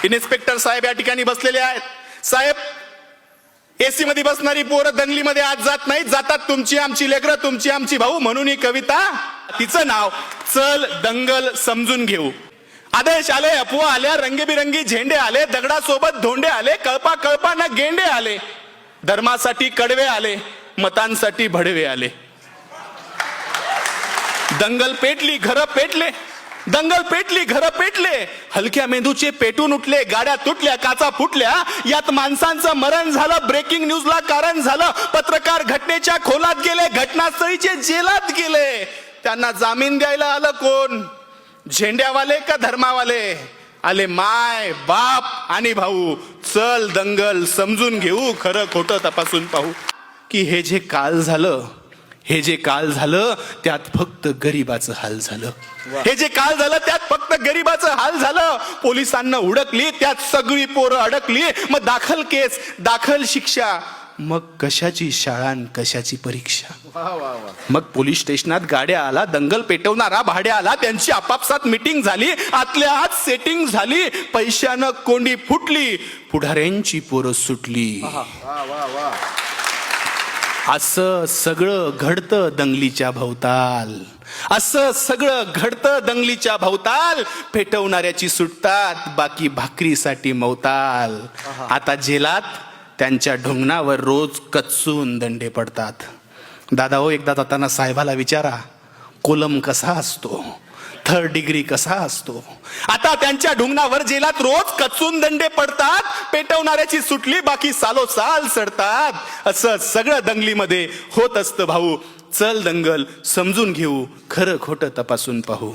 Inspector साहेब या ठिकाणी बसलेले आहेत. साहेब, एसी मध्ये बसणारी पोरं दंगलीमध्ये आज जात नाहीत, जातात तुमची आमची लेकरं, तुमची आमची भाऊ. म्हणून ही कविता, तिचं नाव चल दंगल समजून घेऊ. आदेश आले, अफवा आल्या, रंगीबिरंगी झेंडे आले, दगडासोबत धोंडे आले, कळपा कळपा न गेंडे आले, धर्मासाठी कडवे आले, मतांसाठी भडवे आले. दंगल पेटली, घरं पेटले, दंगल पेटली, घरं पेटले, हलक्या मेंदूचे पेटून उठले, गाड्या तुटल्या, काचा फुटल्या, यात माणसांचं मरण झालं, ब्रेकिंग न्यूजला कारण झालं, पत्रकार घटनेच्या खोलात गेले, घटनास्थळीचे जेलात गेले. त्यांना जामीन द्यायला आलं कोण? झेंड्यावाले का धर्मावाले? आले माय बाप आणि भाऊ. चल दंगल समजून घेऊ, खरं खोटं तपासून पाहू. की हे जे काल झालं, हे जे काल झालं त्यात फक्त गरिबाचं हाल झालं. हे जे काल झालं त्यात फक्त गरिबाचं हाल झालं. पोलिसांना हुडकली, त्यात सगळी पोरं अडकली. मग दाखल केस, दाखल शिक्षा, मग कशाची शाळा आणि कशाची परीक्षा. मग पोलीस स्टेशनात गाड्या आला, दंगल पेटवणारा भाड्या आला, त्यांची आपापसात मीटिंग झाली, आतल्या आत सेटिंग झाली, पैशानं कोंडी फुटली, पुढाऱ्यांची पोरं सुटली. असं सगळं घडतं दंगलीच्या भोवताल, असं सगळं घडतं दंगलीच्या भोवताल. पेटवणाऱ्याची सुटतात, बाकी भाकरीसाठी मवताल. आता जेलात त्यांच्या ढुंगणावर रोज कच्चून दंडे पडतात. दादा हो, एकदा जाताना साहेबाला विचारा, कोलम कसा असतो, थर्ड डिग्री कसा असतो. आता त्यांच्या ढुंगणावर जेलात रोज कच्चून दंडे पडतात. पेटवणाऱ्याची सुटली, बाकी सालोसाल सडतात. असं सगळं दंगलीमध्ये होत असतं भाऊ. चल दंगल समजून घेऊ, खरं खोटं तपासून पाहू.